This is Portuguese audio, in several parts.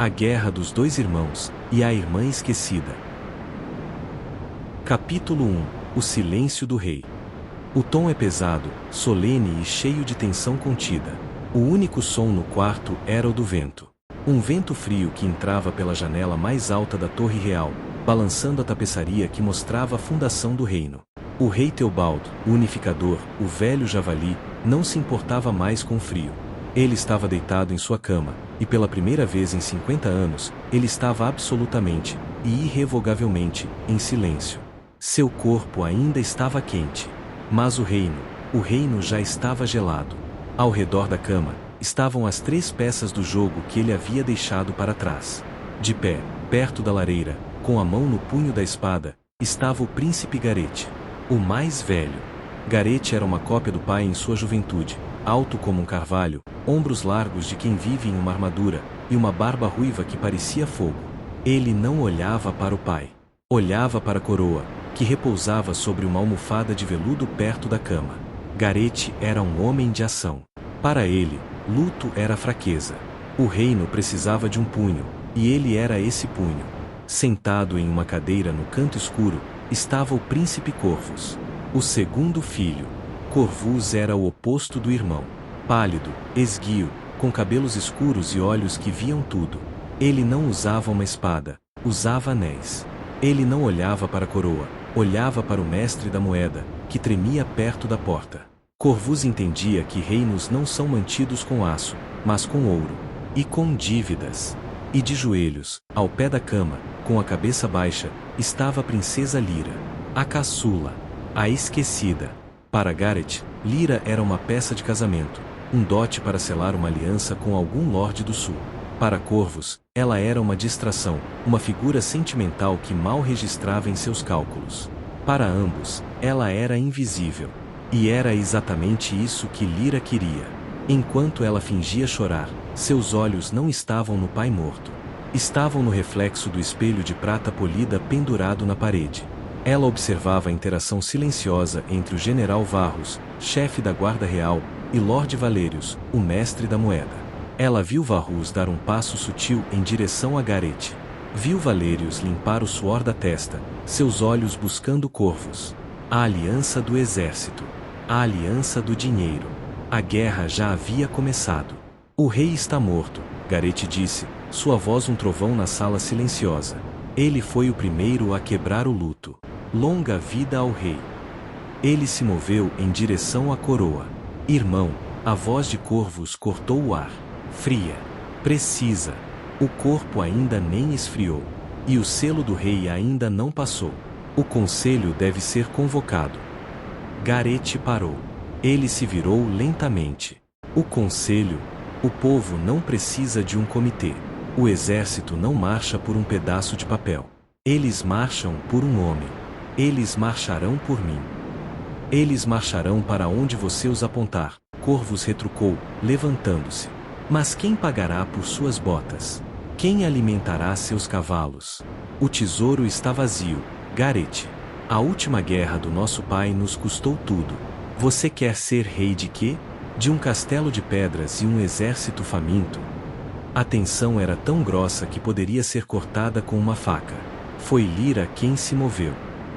A Guerra dos Dois Irmãos, e a Irmã Esquecida. Capítulo 1. O Silêncio do Rei. O tom é pesado, solene e cheio de tensão contida. O único som no quarto era o do vento. Um vento frio que entrava pela janela mais alta da torre real, balançando a tapeçaria que mostrava a fundação do reino. O rei Teobaldo, o unificador, o velho javali, não se importava mais com o frio. Ele estava deitado em sua cama, e pela primeira vez em 50 anos, ele estava absolutamente, e irrevogavelmente, em silêncio. Seu corpo ainda estava quente. Mas o reino já estava gelado. Ao redor da cama, estavam as 3 peças do jogo que ele havia deixado para trás. De pé, perto da lareira, com a mão no punho da espada, estava o príncipe Garete, o mais velho. Garete era uma cópia do pai em sua juventude, alto como um carvalho, ombros largos de quem vive em uma armadura, e uma barba ruiva que parecia fogo. Ele não olhava para o pai. Olhava para a coroa, que repousava sobre uma almofada de veludo perto da cama. Garete era um homem de ação. Para ele, luto era fraqueza. O reino precisava de um punho, e ele era esse punho. Sentado em uma cadeira no canto escuro, estava o príncipe Corvus, o segundo filho. Corvus era o oposto do irmão. Pálido, esguio, com cabelos escuros e olhos que viam tudo. Ele não usava uma espada, usava anéis. Ele não olhava para a coroa, olhava para o mestre da moeda, que tremia perto da porta. Corvus entendia que reinos não são mantidos com aço, mas com ouro. E com dívidas. E de joelhos, ao pé da cama, com a cabeça baixa, estava a princesa Lyra, a caçula, a esquecida. Para Gareth, Lyra era uma peça de casamento, um dote para selar uma aliança com algum lorde do sul. Para Corvus, ela era uma distração, uma figura sentimental que mal registrava em seus cálculos. Para ambos, ela era invisível. E era exatamente isso que Lyra queria. Enquanto ela fingia chorar, seus olhos não estavam no pai morto. Estavam no reflexo do espelho de prata polida pendurado na parede. Ela observava a interação silenciosa entre o general Varrus, chefe da guarda real, e Lord Valerius, o mestre da moeda. Ela viu Varrus dar um passo sutil em direção a Gareth. Viu Valerius limpar o suor da testa, seus olhos buscando Corvus. A aliança do exército. A aliança do dinheiro. A guerra já havia começado. O rei está morto, Gareth disse, sua voz um trovão na sala silenciosa. Ele foi o primeiro a quebrar o luto. Longa vida ao rei. Ele se moveu em direção à coroa. Irmão, a voz de Corvus cortou o ar. Fria. Precisa. O corpo ainda nem esfriou. E o selo do rei ainda não passou. O conselho deve ser convocado. Gareth parou. Ele se virou lentamente. O conselho? O povo não precisa de um comitê. O exército não marcha por um pedaço de papel. Eles marcham por um homem. Eles marcharão por mim. Eles marcharão para onde você os apontar, Corvus retrucou, levantando-se. Mas quem pagará por suas botas? Quem alimentará seus cavalos? O tesouro está vazio, Gareth. A última guerra do nosso pai nos custou tudo. Você quer ser rei de quê? De um castelo de pedras e um exército faminto? A tensão era tão grossa que poderia ser cortada com uma faca. Foi Lyra quem se moveu.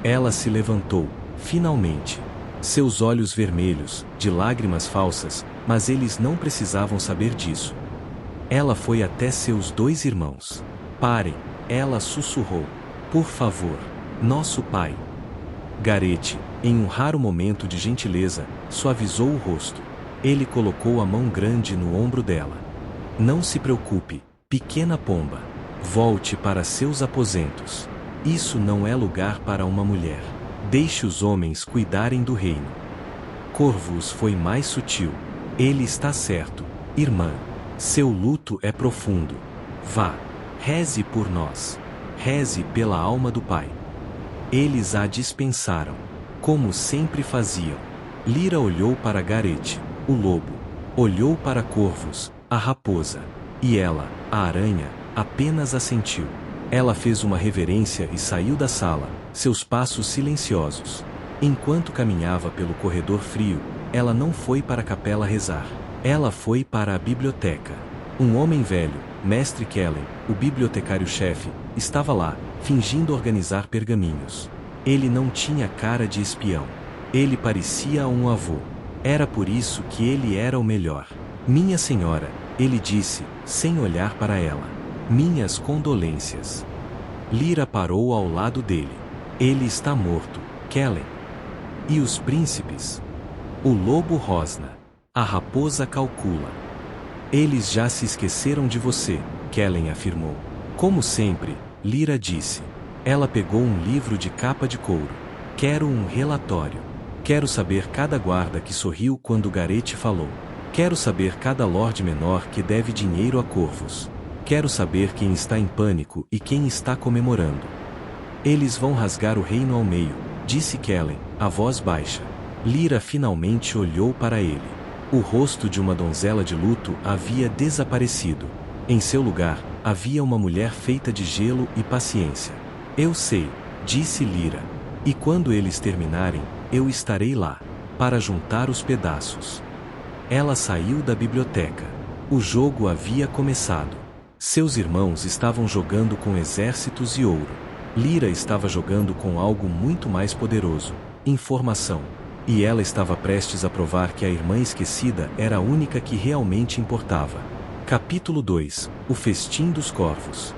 Ela se levantou, finalmente. Seus olhos vermelhos, de lágrimas falsas, mas eles não precisavam saber disso. Ela foi até seus 2 irmãos. Parem, ela sussurrou. Por favor, nosso pai. Gareth, em um raro momento de gentileza, suavizou o rosto. Ele colocou a mão grande no ombro dela. Não se preocupe, pequena pomba. Volte para seus aposentos. Isso não é lugar para uma mulher. Deixe os homens cuidarem do reino. Corvus foi mais sutil. Ele está certo, irmã. Seu luto é profundo. Vá, reze por nós. Reze pela alma do pai. Eles a dispensaram, como sempre faziam. Lyra olhou para Gareth, o lobo. Olhou para Corvus, a raposa. E ela, a aranha, apenas assentiu. Ela fez uma reverência e saiu da sala, seus passos silenciosos. Enquanto caminhava pelo corredor frio, ela não foi para a capela rezar. Ela foi para a biblioteca. Um homem velho, Mestre Kellen, o bibliotecário-chefe, estava lá, fingindo organizar pergaminhos. Ele não tinha cara de espião. Ele parecia um avô. Era por isso que ele era o melhor. Minha senhora, ele disse, sem olhar para ela. Minhas condolências. Lyra parou ao lado dele. Ele está morto, Kellen. E os príncipes? O lobo rosna. A raposa calcula. Eles já se esqueceram de você, Kellen afirmou. Como sempre, Lyra disse. Ela pegou um livro de capa de couro. Quero um relatório. Quero saber cada guarda que sorriu quando Gareth falou. Quero saber cada lorde menor que deve dinheiro a corvos. Quero saber quem está em pânico e quem está comemorando. Eles vão rasgar o reino ao meio, disse Kellen, a voz baixa. Lyra finalmente olhou para ele. O rosto de uma donzela de luto havia desaparecido. Em seu lugar, havia uma mulher feita de gelo e paciência. Eu sei, disse Lyra. E quando eles terminarem, eu estarei lá, para juntar os pedaços. Ela saiu da biblioteca. O jogo havia começado. Seus irmãos estavam jogando com exércitos e ouro. Lyra estava jogando com algo muito mais poderoso, informação. E ela estava prestes a provar que a irmã esquecida era a única que realmente importava. Capítulo 2 – O Festim dos Corvos.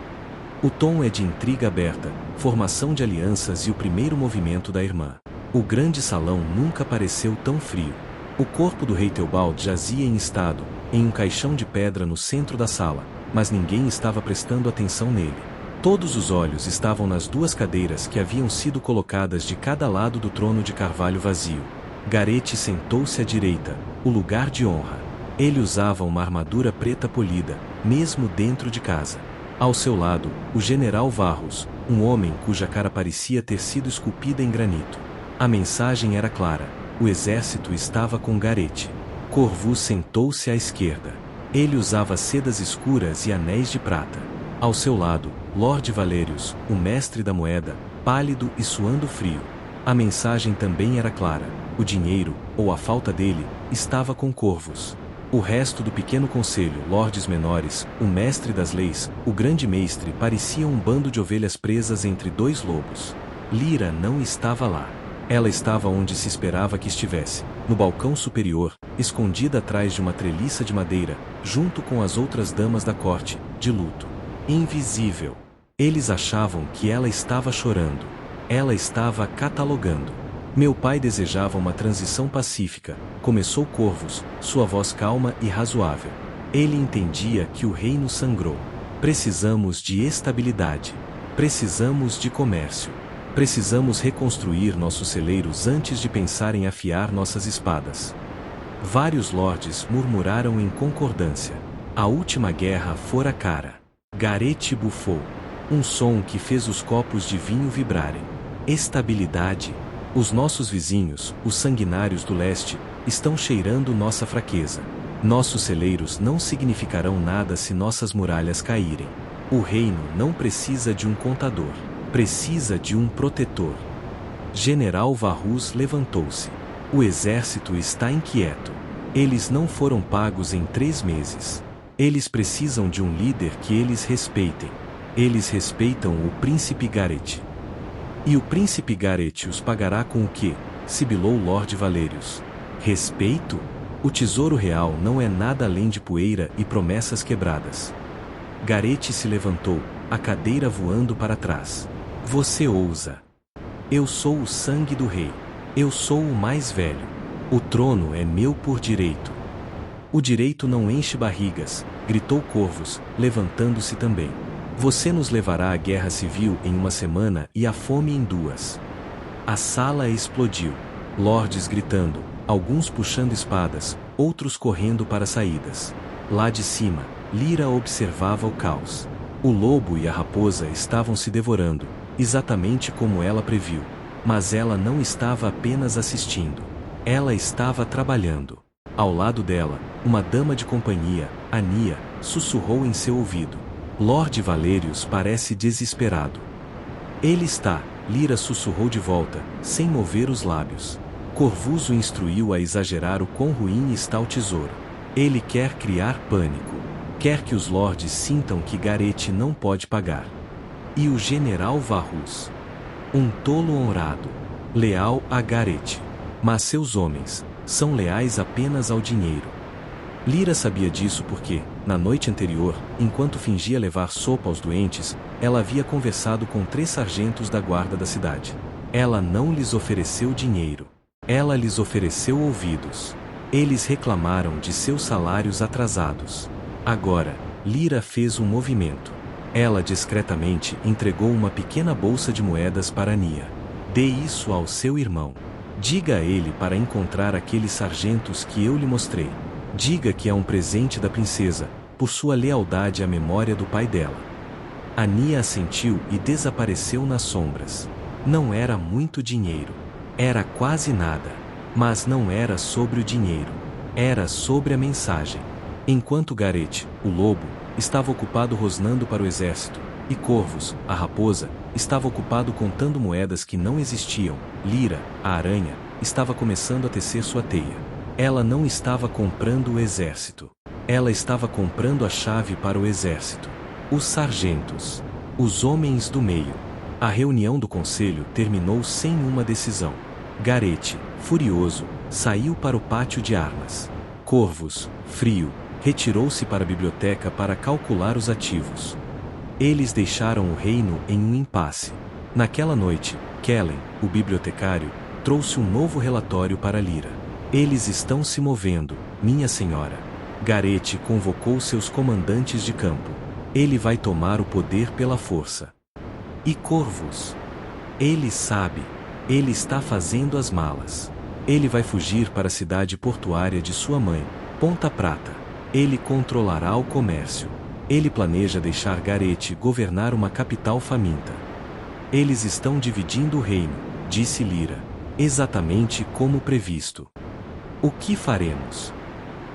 O tom é de intriga aberta, formação de alianças e o primeiro movimento da irmã. O grande salão nunca pareceu tão frio. O corpo do rei Teobald jazia em estado, em um caixão de pedra no centro da sala, mas ninguém estava prestando atenção nele. Todos os olhos estavam nas duas cadeiras que haviam sido colocadas de cada lado do trono de carvalho vazio. Gareth sentou-se à direita, o lugar de honra. Ele usava uma armadura preta polida, mesmo dentro de casa. Ao seu lado, o general Varros, um homem cuja cara parecia ter sido esculpida em granito. A mensagem era clara: o exército estava com Gareth. Corvus sentou-se à esquerda. Ele usava sedas escuras e anéis de prata. Ao seu lado, Lord Valerius, o mestre da moeda, pálido e suando frio. A mensagem também era clara: o dinheiro, ou a falta dele, estava com Corvus. O resto do pequeno conselho, lordes menores, o mestre das leis, o grande mestre, parecia um bando de ovelhas presas entre dois lobos. Lyra não estava lá. Ela estava onde se esperava que estivesse, no balcão superior, escondida atrás de uma treliça de madeira, junto com as outras damas da corte, de luto. Invisível. Eles achavam que ela estava chorando. Ela estava catalogando. Meu pai desejava uma transição pacífica, começou Corvus, sua voz calma e razoável. Ele entendia que o reino sangrou. Precisamos de estabilidade. Precisamos de comércio. Precisamos reconstruir nossos celeiros antes de pensar em afiar nossas espadas. Vários lordes murmuraram em concordância. A última guerra fora cara. Gareth bufou. Um som que fez os copos de vinho vibrarem. Estabilidade. Os nossos vizinhos, os sanguinários do leste, estão cheirando nossa fraqueza. Nossos celeiros não significarão nada se nossas muralhas caírem. O reino não precisa de um contador. Precisa de um protetor. General Varrus levantou-se. O exército está inquieto. Eles não foram pagos em 3 meses. Eles precisam de um líder que eles respeitem. Eles respeitam o príncipe Gareth. E o príncipe Gareth os pagará com o quê? Sibilou Lord Valerius. Respeito? O tesouro real não é nada além de poeira e promessas quebradas. Gareth se levantou, a cadeira voando para trás. Você ousa. Eu sou o sangue do rei. Eu sou o mais velho. O trono é meu por direito. O direito não enche barrigas, gritou Corvus, levantando-se também. Você nos levará à guerra civil em 1 semana e à fome em 2. A sala explodiu. Lordes gritando, alguns puxando espadas, outros correndo para saídas. Lá de cima, Lyra observava o caos. O lobo e a raposa estavam se devorando, exatamente como ela previu. Mas ela não estava apenas assistindo. Ela estava trabalhando. Ao lado dela, uma dama de companhia, Ania, sussurrou em seu ouvido. Lord Valerius parece desesperado. Ele está, Lyra sussurrou de volta, sem mover os lábios. Corvus o instruiu a exagerar o quão ruim está o tesouro. Ele quer criar pânico. Quer que os lordes sintam que Gareth não pode pagar. E o general Varrus? Um tolo honrado, leal a Gareth. Mas seus homens são leais apenas ao dinheiro. Lyra sabia disso porque, na noite anterior, enquanto fingia levar sopa aos doentes, ela havia conversado com 3 sargentos da guarda da cidade. Ela não lhes ofereceu dinheiro. Ela lhes ofereceu ouvidos. Eles reclamaram de seus salários atrasados. Agora, Lyra fez um movimento. Ela discretamente entregou uma pequena bolsa de moedas para Nia. Dê isso ao seu irmão. Diga a ele para encontrar aqueles sargentos que eu lhe mostrei. Diga que é um presente da princesa, por sua lealdade à memória do pai dela. A Nia assentiu e desapareceu nas sombras. Não era muito dinheiro. Era quase nada. Mas não era sobre o dinheiro. Era sobre a mensagem. Enquanto Gareth, o lobo, estava ocupado rosnando para o exército, e Corvus, a raposa, estava ocupado contando moedas que não existiam, Lyra, a aranha, estava começando a tecer sua teia. Ela não estava comprando o exército. Ela estava comprando a chave para o exército. Os sargentos. Os homens do meio. A reunião do conselho terminou sem uma decisão. Gareth, furioso, saiu para o pátio de armas. Corvus, frio, retirou-se para a biblioteca para calcular os ativos. Eles deixaram o reino em um impasse. Naquela noite, Kellen, o bibliotecário, trouxe um novo relatório para Lyra. Eles estão se movendo, minha senhora. Gareth convocou seus comandantes de campo. Ele vai tomar o poder pela força. E Corvus? Ele sabe. Ele está fazendo as malas. Ele vai fugir para a cidade portuária de sua mãe, Ponta Prata. Ele controlará o comércio. Ele planeja deixar Gareth governar uma capital faminta. Eles estão dividindo o reino, disse Lyra. Exatamente como previsto. O que faremos?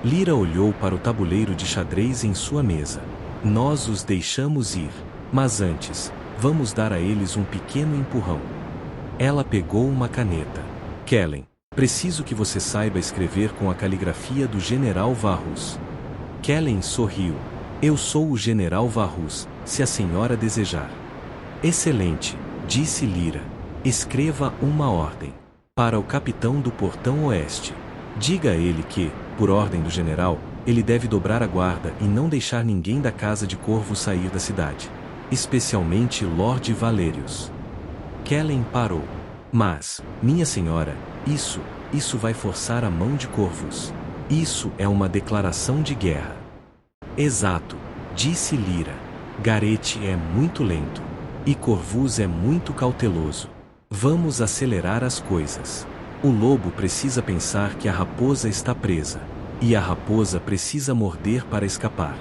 Lyra olhou para o tabuleiro de xadrez em sua mesa. Nós os deixamos ir. Mas antes, vamos dar a eles um pequeno empurrão. Ela pegou uma caneta. Kellen, preciso que você saiba escrever com a caligrafia do general Varrus. Kellen sorriu. Eu sou o general Varrus, se a senhora desejar. Excelente, disse Lyra. Escreva uma ordem. Para o capitão do portão oeste. Diga a ele que, por ordem do general, ele deve dobrar a guarda e não deixar ninguém da casa de Corvus sair da cidade. Especialmente Lord Valerius. Kellen parou. Mas, minha senhora, isso vai forçar a mão de Corvus. Isso é uma declaração de guerra. Exato, disse Lyra. Gareth é muito lento. E Corvus é muito cauteloso. Vamos acelerar as coisas. O lobo precisa pensar que a raposa está presa. E a raposa precisa morder para escapar.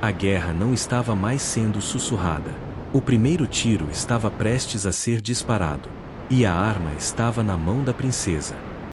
A guerra não estava mais sendo sussurrada. O primeiro tiro estava prestes a ser disparado. E a arma estava na mão da princesa.